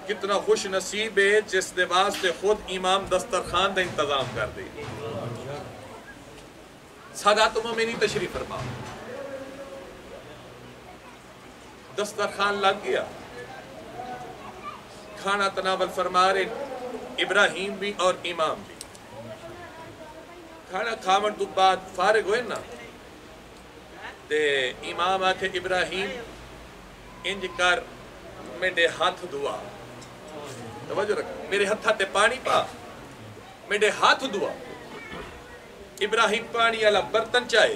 کتنا خوش نصیب ہے جس دے واسطے خود امام دسترخوان دا انتظام کر دے۔ سادات مومنین تشریف فرما، دسترخوان لگ گیا، کھانا تناول فرما رہے ابراہیم بھی اور امام بھی۔ کھانا کھاون تو بعد فارغ ہوئے نا تے امام آکھے ابراہیم انج کر میرے ہاتھ دعا، توجہ رکھ، میرے ہتھا تے پانی پا، میرے ہاتھ دعا، ابراہیم پانی والا برتن چائے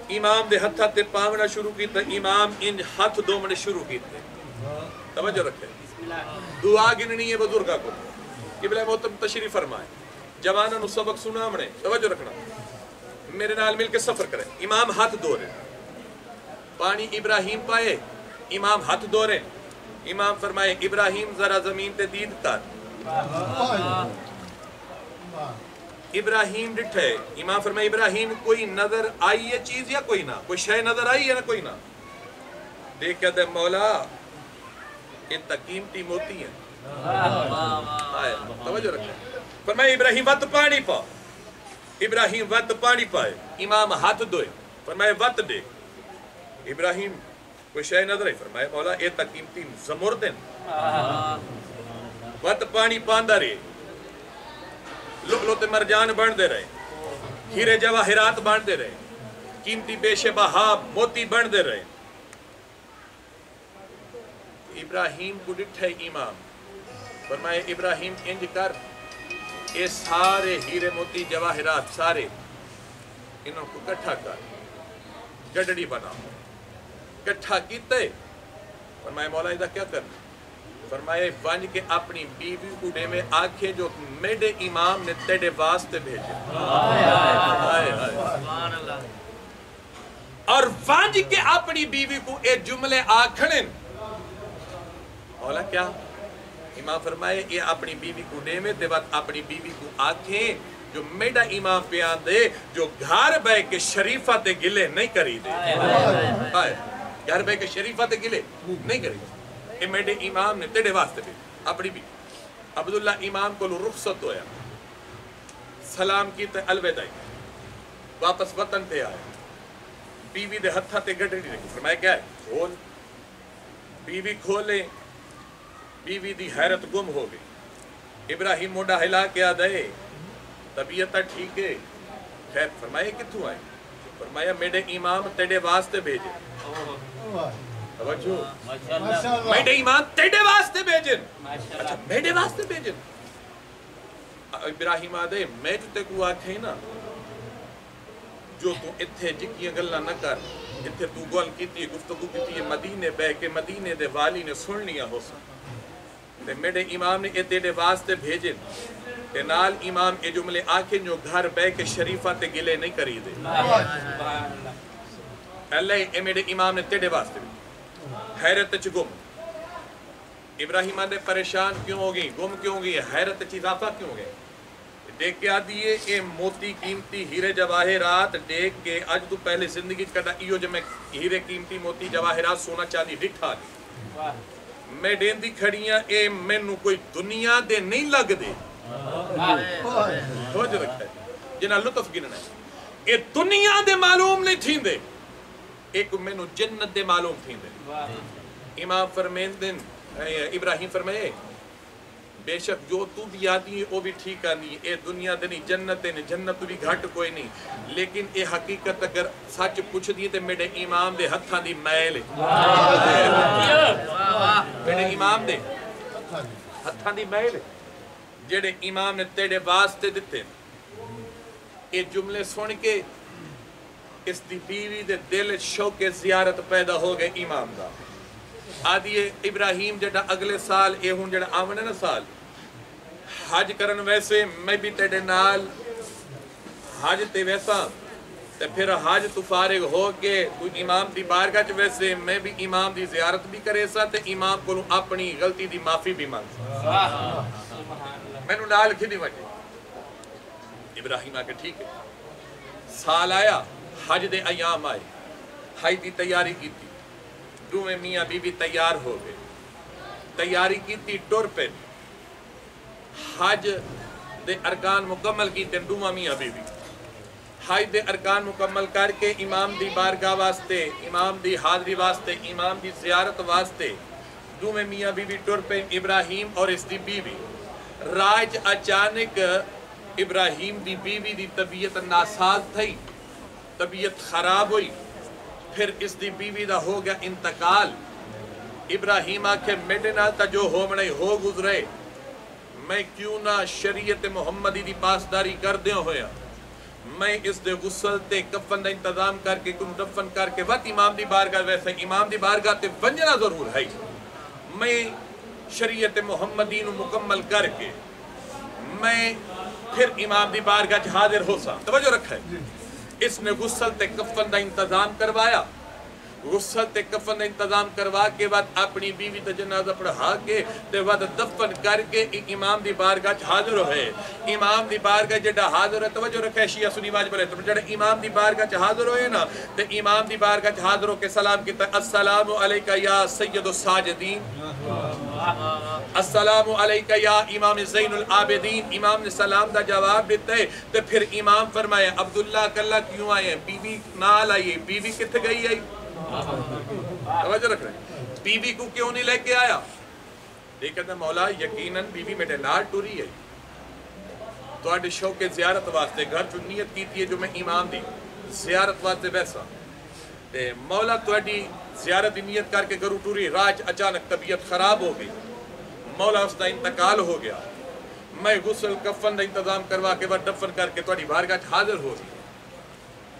امام دے ہتھا تے پاونا شروع کیتا امام ان ہاتھ دومنے شروع کیتے توجہ رکھے دعا گننی ہے بزرگا کو قبلہ محترم تشریف فرمائے جوانوں نو سبق سنا ہم نے توجہ رکھنا میرے نال مل کے سفر کرے امام ہاتھ دھو رہے پانی ابراہیم پائے امام ہاتھ دھو رہے امام فرمائے ابراہیم ذرا زمین تے دید کر ابراہیم ڈٹھے امام فرمائے ابراہیم کوئی نظر آئی ہے چیز یا کوئی نہ کوئی شے نظر آئی ہے نہ کوئی نہ دیکھ کہتے ہیں مولا یہ قیمتی موتی ہیں آئے توجہ رکھیں فرمائے ابراہیم وقت پانی پا ابراہیم وقت پانی پائے امام ہاتھ دوئے فرمائے وقت دے ابراہیم کوئی شے نظر آئی فرمائے مولا یہ قیمتی زمردن وقت پانی پاندہ رہے لؤلؤ تے مرجان بن دے رہے ہیرے جواہرات بن دے رہے قیمتی بیش بہا موتی بن دے رہے ابراہیم کو ڈٹھے امام فرمائے ابراہیم انج کر یہ سارے ہیرے موتی جواہرات سارے انہوں کو کٹھا کر گڈڑی بنا کٹھا کیتے فرمائے مولا ادھا کیا کرنا فرمائے ونج کے اپنی بیوی کو ڈے میں آنکھیں جو میڈے امام نے تیڑے واسطے بھیجے اور ونج کے اپنی بیوی کو اے جملے آکھنن مولا کیا امام فرمائے یہ اپنی بیوی کو ڈے میں دے وقت اپنی بیوی کو آنکھیں جو میڈا امام پیان دے جو گھر بے کے شریفہ تے گلے نہیں کری دے گھر بے کے شریفہ تے گلے نہیں کری دے کہ میڈے امام نے تیڑے واسطے بھی اپنی بھی عبداللہ امام کو رخصت ہویا سلام کی تے الوداعی واپس وطن تے آئے بیوی دے ہتھا تے گڈڑی رکھی فرمایا کیا ہے کھول بیوی کھولے بیوی دی حیرت گم ہو گئی ابراہیم موڈا ہلا کے آدھے طبیعتہ ٹھیک ہے خیر فرمایا کتھوں آئے فرمایا میڈے امام تیڑے واسطے بھیجے میڈے ایمان تیڑے واسطے بھیجن اچھا میڈے واسطے بھیجن ابراہیم آدھے میں جو تے کو آکھیں نا جو تو اتھے جکیاں گلہ نہ کر اتھے تو گول کیتی گفتگو کیتی مدینے بہ کے مدینے دے والی نے سن لیا ہو سا میڈے امام نے یہ تیڑے واسطے بھیجن تے نال امام اے جملے آکھیں جو گھر بہ کے شریفہ تے گلے نہیں کری دے اللہ اے میڈے امام نے تیڑے واسطے بھیجن حیرت چ گم ابراہیم نے پریشان کیوں ہو گئی گم کیوں گئی حیرت چ اضافہ کیوں ہو گئے دیکھ کے آدھیے اے موتی قیمتی ہیرے جواہرات دیکھ کے آج تو پہلے زندگی کڑا ایو جو میں ہیرے قیمتی موتی جواہرات سونا چاندی ڈٹھا دی میں دین دی کھڑیاں اے مینوں کوئی دنیا دے نہیں لگ دے ہو جو رکھتا ہے جنہاں لطف گننا ہے اے دنیا دے معلوم نہیں تھیں دے ایک مینوں جنت دے معلوم تھیں دے امام فرمین دن ابراہیم فرمائے بے شک جو تو بھی آدھی ہے وہ بھی ٹھیک آنی اے دنیا دنی جنت ہے جنت بھی گھٹ کوئی نہیں لیکن اے حقیقت اگر سچ پوچھ دیئے تے میرے امام دے ہتھاں دی میل میرے امام دے ہتھاں دی میل جڑے امام نے تیڑے واسطے دیتے اے جملے سن کے اس دی بیوی دے دل شوق زیارت پیدا ہو گئے امام دا آدھیے ابراہیم جڑا اگلے سال اے ہون جڑا آمنے نا سال حج کرن ویسے میں بھی تیڑے نال حج تے ویسا تے پھر حج تو فارغ ہو کے تو امام دی بارگاہ چ ویسے میں بھی امام دی زیارت بھی کرے سا تے امام کو اپنی غلطی دی معافی بھی مانگ سا میں نو نال کھدی وجہ ابراہیم آکے ٹھیک ہے سال آیا حج دے ایام آئے حج دی تیاری کی تھی دوویں میاں بی بی تیار ہو گئے تیاری کی تھی ٹور پہ حج دے ارکان مکمل کی تھی دوویں میاں بی بی حج دے ارکان مکمل کر کے امام دی بارگاہ واسطے امام دی حاضری واسطے امام دی زیارت واسطے دوویں میاں بی بی ٹور پہ ابراہیم اور اس دی بی بی راج اچانک ابراہیم دی بیوی دی طبیعت ناساز تھی طبیعت خراب ہوئی پھر اس دی بیوی دا ہو گیا انتقال ابراہیم آکھے میڈے نال تا جو ہو منائی ہو گزرے میں کیوں نہ شریعت محمدی دی پاسداری کر دیوں ہویا میں اس دے غسل تے کفن دا انتظام کر کے کنو دفن کر کے وقت امام دی بارگاہ ویسے امام دی بارگاہ تے ونجنا ضرور ہے میں شریعت محمدی نو مکمل کر کے میں پھر امام دی بارگاہ حاضر ہو سا توجہ رکھا ہے اس نے غسل تے کفن دا انتظام کروایا غسل تے کفن دا انتظام کروا کے بعد اپنی بیوی تے جنازہ پڑھا کے تے بعد دفن کر کے امام دی بارگاہ حاضر ہوئے امام دی بارگاہ جڑا حاضر ہے توجہ رکھے شیعہ سنی واجب ہے تو جڑا امام دی بارگاہ حاضر ہوئے نا تے امام دی بارگاہ حاضر ہو کے سلام کیتا السلام علیکہ یا سید الساجدین السلام علیکہ یا امام زین العابدین امام نے سلام دا جواب دیتا ہے تے پھر امام فرمائے عبداللہ کلہ کیوں آئے ہیں بیوی نال آئیے بیوی کتھے گئی ہے توجہ رکھ رہے ہیں بیوی کو کیوں نہیں لے کے آیا دیکھتا مولا یقیناً بیوی میرے نال ٹوری ہے تو آڈے شوق زیارت واسطے گھر جو نیت کی تھی جو میں امام دی زیارت واسطے ویسا تے مولا تو آڈی زیارت نیت کر کے گھرو ٹوری راج اچانک طبیعت خراب ہو گئی مولا اس دا انتقال ہو گیا میں غسل کفن دا انتظام کروا کے بعد دفن کر کے تو آڈی بارگاہ حاضر ہو گئی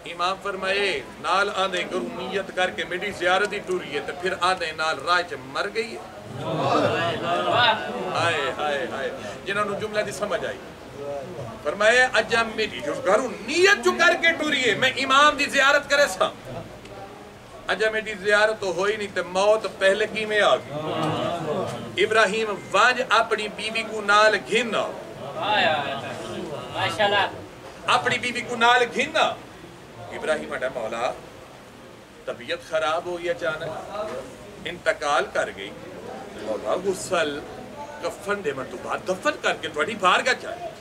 امام فرمائے نال آدھے گرو نیت کر کے میری زیارت ہی ٹوری ہے تو پھر آدھے نال راج مر گئی ہے ہائے ہائے ہائے جنہوں نے جملہ دی سمجھ آئی فرمائے اجا میری جو گرو نیت جو کر کے ٹوری ہے میں امام دی زیارت کرے سا اجا میری زیارت تو ہوئی نہیں تو موت پہلے کی میں آگئی ابراہیم وانج اپنی بیوی کو نال گھننا اپنی بیوی کو نال گھننا ابراہیم اڈا مولا طبیعت خراب ہوئی اچانک انتقال کر گئی مولا غسل کفن دے میں تو بعد دفن کر کے تھوڑی بارگاہ چاہے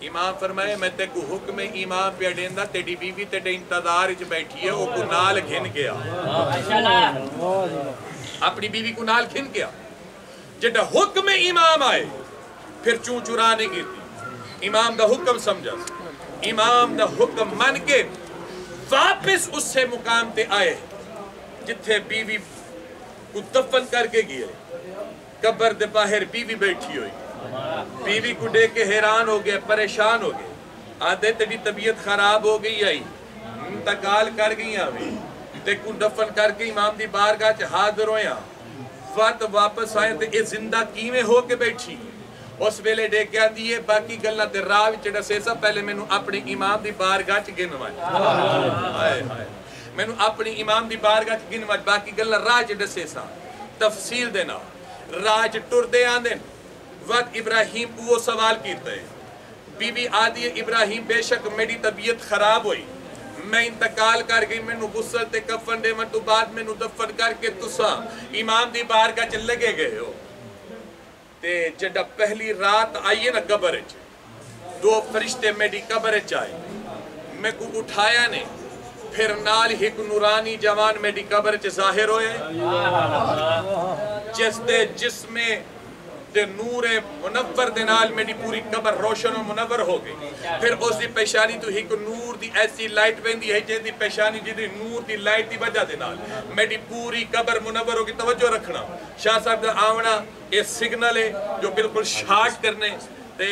امام فرمائے میں تے کو حکم امام پہ اڈیندہ تیڑی بیوی تیڑے انتظار اچھ بیٹھی ہے وہ کو نال گھن گیا اپنی بیوی کو نال گھن گیا جڑا حکم امام آئے پھر چون چرانے کی تھی امام دا حکم سمجھا امام دا حکم من کے واپس اس سے مقام تے آئے جتھے بیوی کو دفن کر کے گئے قبر دے باہر بیوی بیٹھی ہوئی بیوی کو دے کے حیران ہو گئے پریشان ہو گئے آدھے تیری طبیعت خراب ہو گئی آئی انتقال کر گئی آویں تے کو دفن کر کے امام دی بارگاہ حاضر ہویا وقت واپس آئے تے اے زندہ کیویں ہو کے بیٹھی اس ویلے دے کے آدھی ہے باقی گلہ تے راوی چڑا سیسا پہلے میں نو اپنی امام دی بارگاہ گنوائی آئے آئے میں نو اپنی امام دی بارگاہ گنوائی باقی گلہ راہ چڑا سیسا تفصیل دینا راج ٹر دے آندے وقت ابراہیم کو وہ سوال کیتا ہے بی بی آدھی ہے ابراہیم بے شک میری طبیعت خراب ہوئی میں انتقال کر گئی میں نو غسل تے کفن دے من تو بعد میں نو دفن کر کے تسا امام دی بارگاہ چ لگے گئے ہو تے جڑا پہلی رات آئیے نا قبر اچ دو فرشتے میری قبر اچ آئے میں کو اٹھایا نے پھر نال ایک نورانی جوان میری قبر اچ ظاہر ہوئے جس میں تے نور منور دے نال میری پوری قبر روشن و منور ہو گئی پھر اس دی پیشانی تو ایک نور دی ایسی لائٹ بندی ہے جن دی پیشانی جی نور دی لائٹ دی وجہ دے نال میری پوری قبر منور ہو گئی توجہ رکھنا شاہ صاحب دا آونا یہ سگنل ہے جو بالکل شارٹ کرنے تے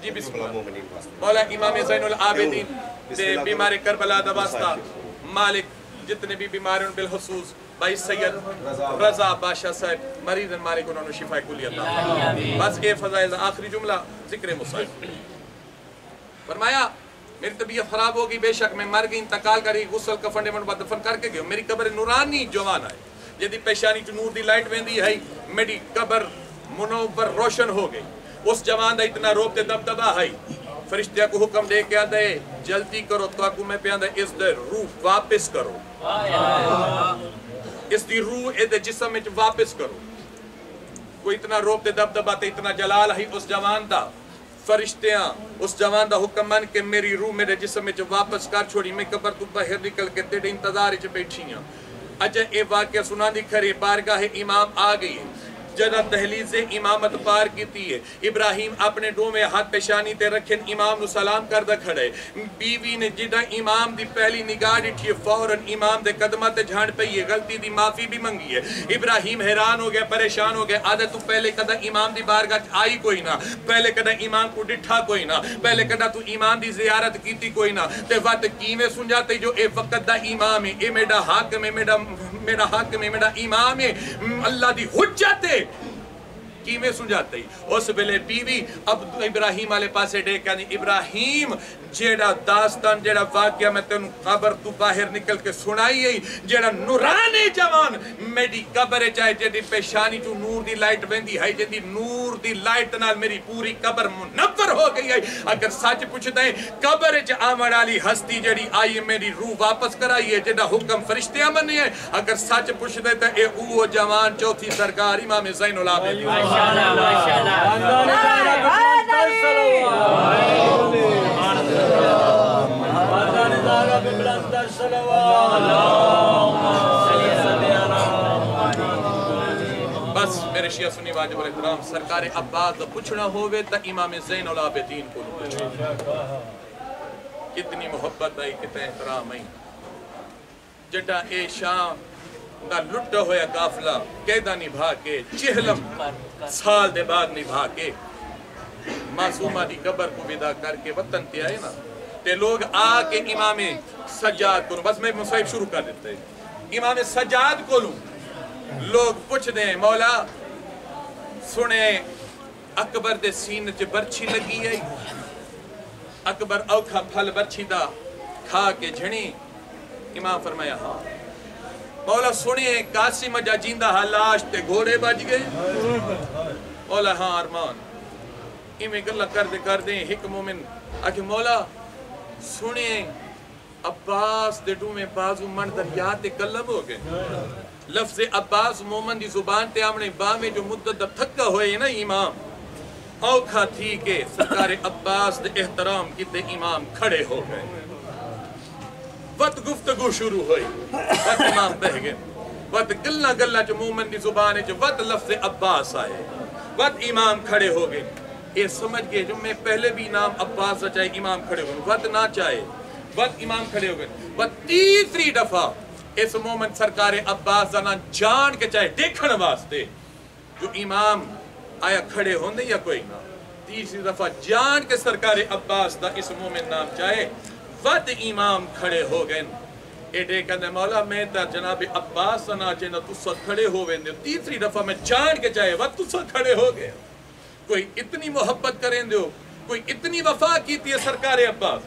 جی بسم اللہ مولا امام زین العابدین تے بیمار کربلا دا واسطہ مالک جتنے بھی بیمار ہیں بالخصوص بھائی سید رضا بادشاہ صاحب مریض مالک انہوں نے شفا کلی عطا بس یہ فضائل آخری جملہ ذکر مصائب فرمایا میری طبیعت خراب ہوگی بے شک میں مر گئی انتقال کری غسل کفن من بعد دفن کر کے گئے میری قبر نورانی جوان آئے جدی پیشانی چ نور دی لائٹ ویندی ہے میری قبر منور روشن ہو گئی اس جوان دا اتنا روب تے دبدبا ہے فرشتہ کو حکم دے کے آدھے جلدی کرو تو آکو میں پیاندہ اس دے روح واپس کرو اس دی روح اے دے جسم میں واپس کرو کوئی اتنا روب تے دبدبا تے اتنا جلال ہے اس جوان دا فرشتیاں اس جوان دا حکم من کہ میری روح میرے جسم میں واپس کر چھوڑی میں قبر تو باہر نکل کے تیرے انتظار چ بیٹھی ہوں اجے اے واقعہ سنا دی کھری بارگاہ امام آ گئی جدہ دہلیز امامت پار کیتی ہے ابراہیم اپنے ڈومے ہاتھ پیشانی تے رکھن امام نو سلام کردہ کھڑے بیوی نے جدہ امام دی پہلی نگاہ ڈٹھی فوراً امام دے قدمہ تے جھانڈ پئی ہے غلطی دی معافی بھی منگی ہے ابراہیم حیران ہو گیا پریشان ہو گیا آدھے تو پہلے کدہ امام دی بارگاہ آئی کوئی نہ پہلے کدہ امام کو ڈٹھا کوئی نہ پہلے کدہ تو امام دی زیارت کیتی کوئی نہ تے وقت کیویں سنجاتے جو اے وقت دا امام ہے اے میڈا حاکم ہے میرا حاکم ہے میرا امام ہے اللہ دی حجت ہے کیویں سنجاتے ہی اس بلے بیوی اب ابراہیم آلے پاسے ڈے کہنی ابراہیم جیڑا داستان جیڑا واقعہ میں تینوں قبر تو باہر نکل کے سنائی ہے جیڑا نورانے جوان میری قبر چاہے جیڑی پیشانی جو نور دی لائٹ ویندی ہے جیڑی نور دی لائٹ نال میری پوری قبر منور ہو گئی ہے اگر سچ پوچھ دیں قبر چ آمن والی ہستی جیڑی آئی میری روح واپس کرائی ہے جیڑا حکم فرشتیاں منی ہے اگر سچ پوچھ دیں تو اے او جوان چوتھی سرکار امام زین العابدین بس میرے شیعہ سنی واجب الاحترام سرکار عباس پوچھنا ہوئے تا امام زین العابدین کو کتنی محبت آئی کتنے احترام آئی جڑا اے شام دا لٹا ہویا قافلہ قیدہ نبھا کے چہلم سال دے بعد نبھا کے معصومہ دی قبر کو ودا کر کے وطن تے آئے نا تے لوگ آ کے امام سجاد کو بس میں مصیب شروع کر دیتے ہیں امام سجاد کو لوں لوگ پوچھ دیں مولا سنے اکبر دے سین چ برچھی لگی ہے اکبر اوکھا پھل برچھی دا کھا کے جھنی امام فرمایا ہاں مولا سنے قاسم جا جیندہ حلاش تے گھوڑے بج گئے مولا ہاں ارمان امیں گلہ کر دیں ایک مومن آکے مولا سنے عباس دے ڈو میں بازو من دریات قلب ہو گئے لفظ عباس مومن دی زبان تے آمنے باویں جو مدت تھکا ہوئے نا امام اوکھا تھی کہ سرکار عباس دے احترام کی تے امام کھڑے ہو گئے وقت گفتگو شروع ہوئی وقت امام بہ گئے وقت گلہ جو مومن دی زبان ہے جو وقت لفظ عباس آئے وقت امام کھڑے ہو گئے یہ سمجھ گئے جو میں پہلے بھی نام عباس چاہے امام کھڑے ہو گئے وقت نہ چاہے وقت امام کھڑے ہو گئے وقت تیسری دفعہ اس مومن سرکار عباس زنان جان کے چاہے دیکھن واسطے جو امام آیا کھڑے ہوندے یا کوئی نہ تیسری دفعہ جان کے سرکار عباس دا اس مومن نام چاہے وقت امام کھڑے ہو گئے ایڈے کہنے مولا میں تا جناب عباس سنا چاہنا تُسا کھڑے ہو گئے تیسری دفعہ میں جان کے چاہے وقت تُسا کھڑے ہو گئے کوئی اتنی محبت کریں دے ہو کوئی اتنی وفا کیتی ہے سرکار عباس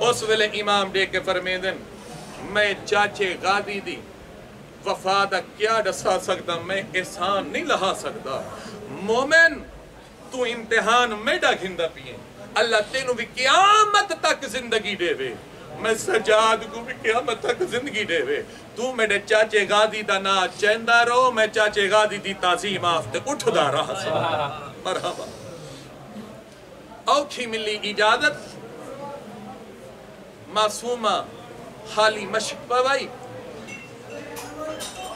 اس ویلے امام دے کے فرمیدن میں چاچے غادی دی وفا دا کیا ڈسا سکتا میں احسان نہیں لہا سکتا مومن تو امتحان میڈا گھندہ پیئے اللہ تینوں بھی قیامت تک زندگی دے وے میں سجاد کو بھی قیامت تک زندگی دے وے تو میرے چاچے غادی دا نا چیندہ رہو میں چاچے غادی دی تعظیم آفتے اٹھ دا رہا سا مرحبا اوکھی ملی اجازت معصومہ حالی مشق پوائی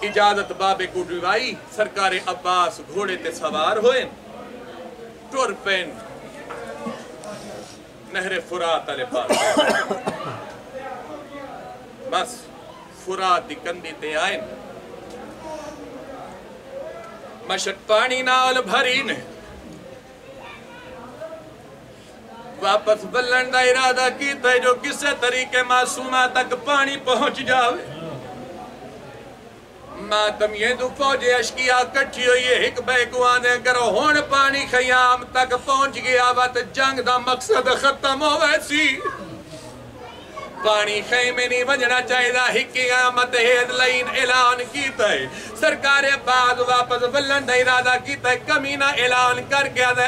اجازت بابے کو ڈوائی سرکار عباس گھوڑے تے سوار ہوئے ٹور پین نہر فرات علی پاس بس فرات دی کندی تے آئیں مشک پانی نال بھری نے واپس بلن دا ارادہ کیتا ہے جو کسے طریقے معصومہ تک پانی پہنچ جاوے ماتم یہ دو فوج اشکیا کٹھی ہوئی ہے ایک بے کو آنے کرو ہون پانی خیام تک پہنچ گیا وقت جنگ دا مقصد ختم ہو ویسی پانی خیمے نہیں بجنا چاہی دا ہکی قیامت ہید لین اعلان کیتا ہے سرکار بعد واپس بلند ارادہ کیتا ہے کمینہ اعلان کر کے آدھے